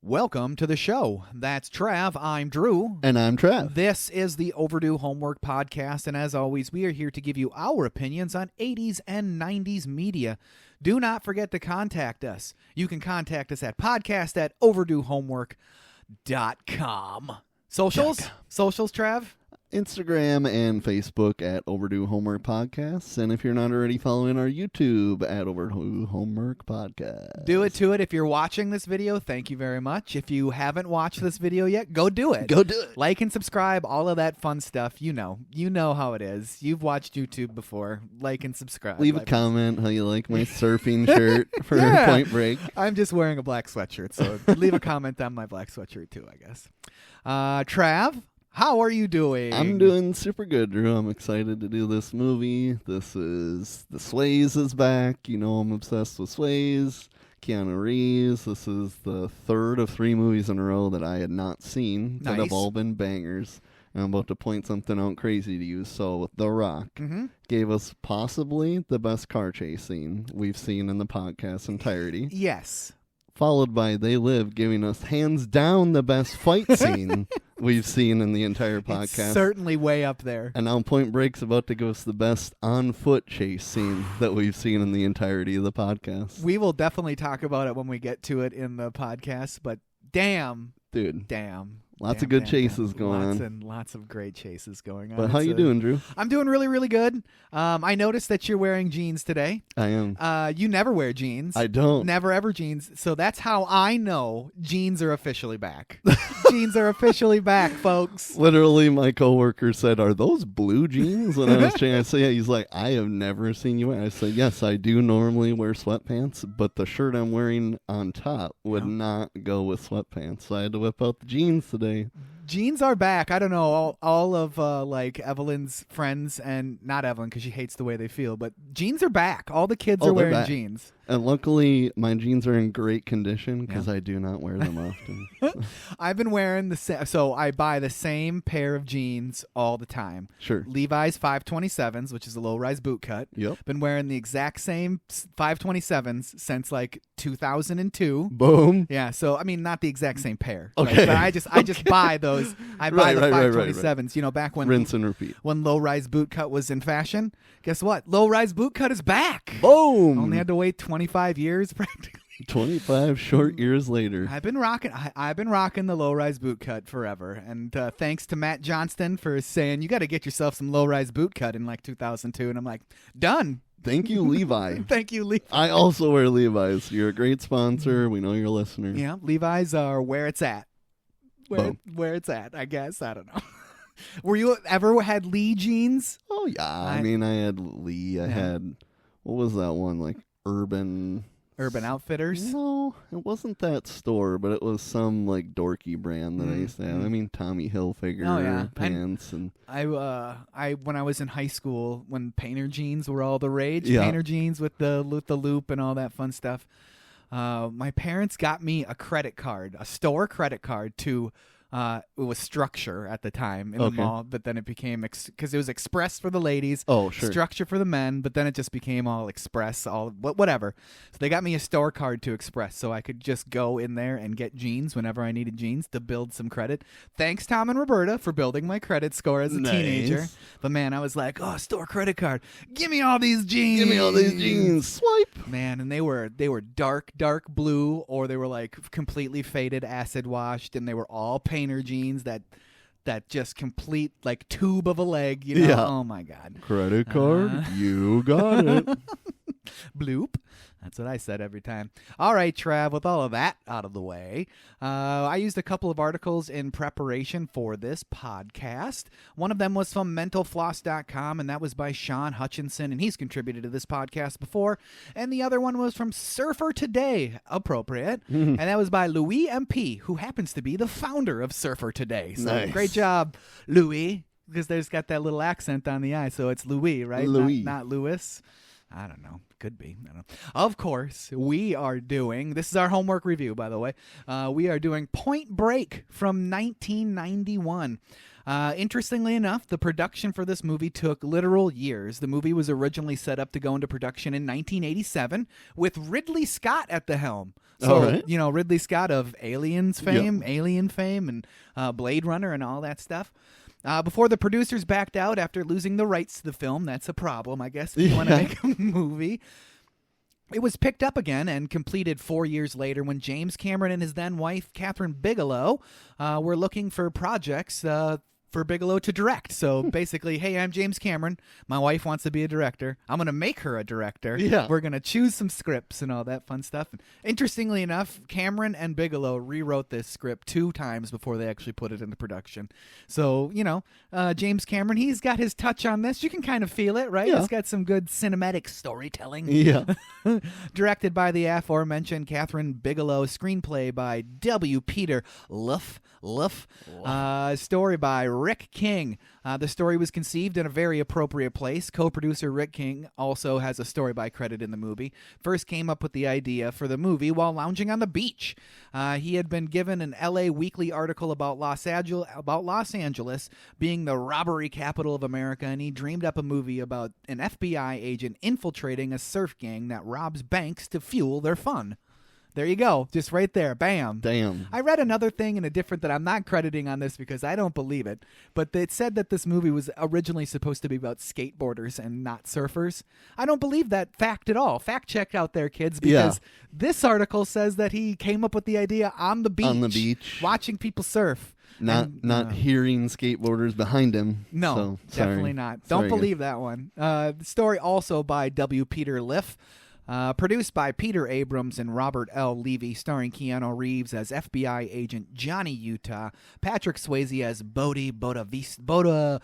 Welcome to the show. That's Trav. I'm Drew. And I'm Trav. This is the Overdue Homework Podcast, and as always, we are here to give you our opinions on 80s and 90s media. Do not forget to contact us. You can contact us at podcast@overduehomework.com. Socials? Socials, Trav? Instagram and Facebook at Overdue Homework Podcasts. And if you're not already following our YouTube at Overdue Homework Podcast. Do it to it. If you're watching this video, thank you very much. If you haven't watched this video yet, go do it. Go do it. Like and subscribe, all of that fun stuff. You know how it is. You've watched YouTube before. Like and subscribe. Leave a comment how you like my surfing shirt for Point Break. I'm just wearing a black sweatshirt, so leave a comment on my black sweatshirt too, I guess. Trav? How are you doing? I'm doing super good, Drew. I'm excited to do this movie. The Sways is back. You know I'm obsessed with Sways. Keanu Reeves. This is the third of 3 movies in a row that I had not seen that have all been bangers. And I'm about to point something out crazy to you. So The Rock gave us possibly the best car chase scene we've seen in the podcast entirety. Yes. Followed by They Live, giving us hands down the best fight scene we've seen in the entire podcast. It's certainly way up there. And now Point Break's about to give us the best on-foot chase scene that we've seen in the entirety of the podcast. We will definitely talk about it when we get to it in the podcast, but damn. Lots of good chases going on. Lots of great chases going on. But how you doing, Drew? I'm doing really, really good. I noticed that you're wearing jeans today. I am. You never wear jeans. I don't. Never ever jeans. So that's how I know jeans are officially back. Jeans are officially back, folks. Literally, my coworker said, "Are those blue jeans?" When I was trying to say it, he's like, "I have never seen you wear." I said, "Yes, I do normally wear sweatpants, but the shirt I'm wearing on top would not go with sweatpants, so I had to whip out the jeans today." Jeans are back. I don't know, all of like Evelyn's friends, and not Evelyn because she hates the way they feel, but jeans are back. All the kids are wearing jeans. And luckily, my jeans are in great condition because I do not wear them often. I've been wearing so I buy the same pair of jeans all the time. Sure. Levi's 527s, which is a low-rise boot cut. Yep. Been wearing the exact same 527s since like 2002. Boom. Yeah, so I mean, not the exact same pair. Okay. Right? But I just buy those. I buy the 527s. You know, back when rinse and repeat. When low-rise boot cut was in fashion. Guess what? Low-rise boot cut is back. Boom. Only had to wait 25 years practically. 25 short years later. I've been rocking the low-rise boot cut forever. And thanks to Matt Johnston for saying, you got to get yourself some low-rise boot cut in like 2002. And I'm like, done. Thank you, Levi. Thank you, Levi. I also wear Levi's. You're a great sponsor. We know you're a listener. Yeah, Levi's are where it's at. Where it's at, I guess. I don't know. Were you ever had Lee jeans? Oh, yeah. I mean, I had Lee. I had, what was that one? Like Urban Outfitters? No, it wasn't that store, but it was some like dorky brand that I used to have. I mean, Tommy Hilfiger pants. And I when I was in high school, when painter jeans were all the rage, painter jeans with the loop and all that fun stuff, my parents got me a store credit card to it was Structure at the time in the mall, but then it became because it was Express for the ladies. Oh, sure. Structure for the men, but then it just became all Express, all whatever. So they got me a store card to Express, so I could just go in there and get jeans whenever I needed jeans to build some credit. Thanks, Tom and Roberta, for building my credit score as a teenager. But man, I was like, oh, store credit card, give me all these jeans. Give me all these jeans. Swipe. Man, and they were dark blue, or they were like completely faded, acid washed, and they were all painted jeans that just complete like tube of a leg, you know. Yeah. Oh my god. Credit card, you got it. Bloop. That's what I said every time. All right, Trav, with all of that out of the way, I used a couple of articles in preparation for this podcast. One of them was from mentalfloss.com, and that was by Sean Hutchinson, and he's contributed to this podcast before. And the other one was from Surfer Today, appropriate, and that was by Louis MP, who happens to be the founder of Surfer Today. So Great job, Louis, because there's got that little accent on the I, so it's Louis, right? Louis. Not Louis. I don't know. could be. I don't know. Of course, we are doing, this is our homework review, by the way. We are doing Point Break from 1991. Interestingly enough, the production for this movie took literal years. The movie was originally set up to go into production in 1987 with Ridley Scott at the helm. So, right. Ridley Scott of Aliens fame, Alien fame, and Blade Runner and all that stuff. Before the producers backed out after losing the rights to the film, that's a problem, I guess, if you want to make a movie. It was picked up again and completed 4 years later when James Cameron and his then wife, Catherine Bigelow, were looking for projects for Bigelow to direct. So basically, hey, I'm James Cameron. My wife wants to be a director. I'm going to make her a director. Yeah. We're going to choose some scripts and all that fun stuff. And interestingly enough, Cameron and Bigelow rewrote this script 2 times before they actually put it into production. So, James Cameron, he's got his touch on this. You can kind of feel it, right? Yeah. He's got some good cinematic storytelling. Yeah. Directed by the aforementioned Catherine Bigelow, screenplay by W. Peter Luff, story by Rick King. The story was conceived in a very appropriate place. Co-producer Rick King also has a story by credit in the movie. First came up with the idea for the movie while lounging on the beach. He had been given an LA Weekly article about Los Angeles being the robbery capital of America, and he dreamed up a movie about an FBI agent infiltrating a surf gang that robs banks to fuel their fun. There you go. Just right there. Bam. Damn. I read another thing in a different that I'm not crediting on this because I don't believe it, but it said that this movie was originally supposed to be about skateboarders and not surfers. I don't believe that fact at all. Fact check out there, kids, because this article says that he came up with the idea on the beach. On the beach. Watching people surf. Not hearing skateboarders behind him. No, so, definitely not. Don't believe that one. The story also by W. Peter Liff. Produced by Peter Abrams and Robert L. Levy, starring Keanu Reeves as FBI agent Johnny Utah, Patrick Swayze as Bodhisattva,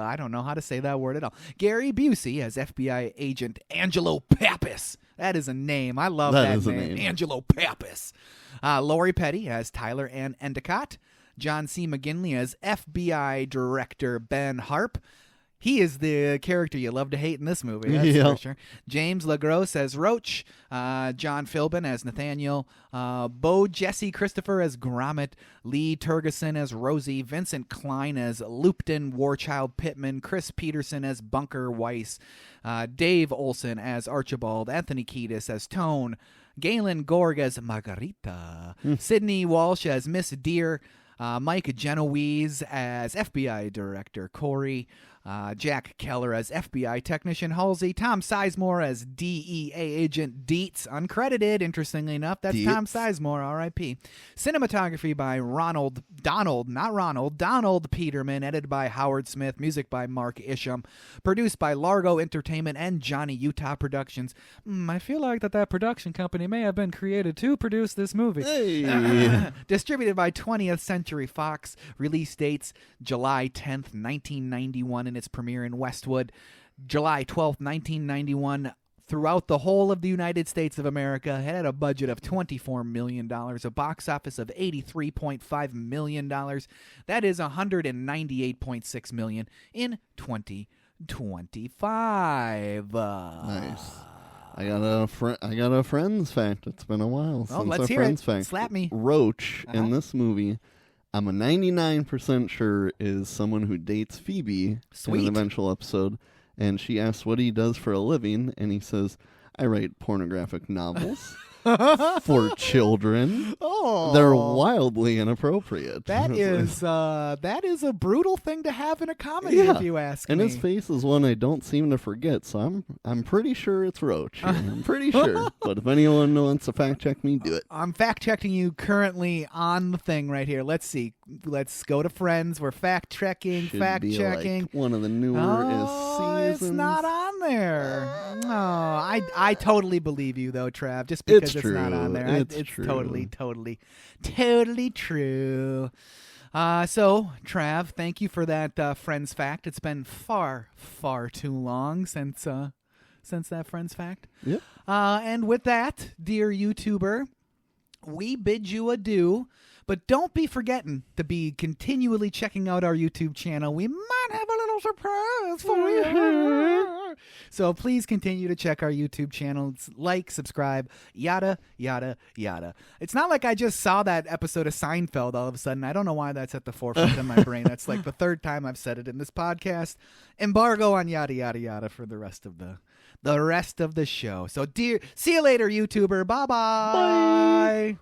I don't know how to say that word at all. Gary Busey as FBI agent Angelo Pappas. That is a name. I love that name. Angelo Pappas. Lori Petty as Tyler Ann Endicott. John C. McGinley as FBI Director Ben Harp. He is the character you love to hate in this movie, that's for sure. James LaGrosse as Roach, John Philbin as Nathaniel, Bo Jesse Christopher as Gromit, Lee Tergesen as Rosie, Vincent Klein as Lupton Warchild Pittman, Chris Peterson as Bunker Weiss, Dave Olson as Archibald, Anthony Kiedis as Tone, Galen Gorg as Margarita, Sidney Walsh as Miss Deer, Mike Genoese as FBI Director Corey, Jack Keller as FBI Technician Halsey, Tom Sizemore as DEA Agent Dietz, uncredited, interestingly enough. That's Dietz. Tom Sizemore, R.I.P. Cinematography by Donald Peterman, edited by Howard Smith, music by Mark Isham, produced by Largo Entertainment and Johnny Utah Productions. I feel like that production company may have been created to produce this movie. Hey. Distributed by 20th Century Fox, release dates July 10th, 1991 in its premiere in Westwood, July 12th, 1991 throughout the whole of the United States of America. It had a budget of $24 million, a box office of $83.5 million. That is $198.6 million in 2025. Nice. I got a Friends fact. It's been a while since let's our hear Friends it. fact. Slap me. Roach in this movie, I'm a 99% sure is someone who dates Phoebe in an eventual episode, and she asks what he does for a living, and he says, I write pornographic novels for children. Oh, they're wildly inappropriate. That is a brutal thing to have in a comedy, if you ask me. And his face is one I don't seem to forget, so I'm pretty sure it's Roach. I'm pretty sure. But if anyone wants to fact check me, do it. I'm fact checking you currently on the thing right here. Let's see. Let's go to Friends. We're fact checking. Fact checking. Like one of the newer seasons. It's not on there. No, I totally believe you though, Trav. Just because it's not on there. It's true. Totally true. So, Trav, thank you for that Friends fact. It's been far too long since that Friends fact. Yep. And with that, dear YouTuber, we bid you adieu. But don't be forgetting to be continually checking out our YouTube channel. We might have a little surprise for you. So please continue to check our YouTube channel. Like, subscribe, yada, yada, yada. It's not like I just saw that episode of Seinfeld all of a sudden. I don't know why that's at the forefront of my brain. That's like the third time I've said it in this podcast. Embargo on yada, yada, yada for the rest of the show. So see you later, YouTuber. Bye-bye. Bye.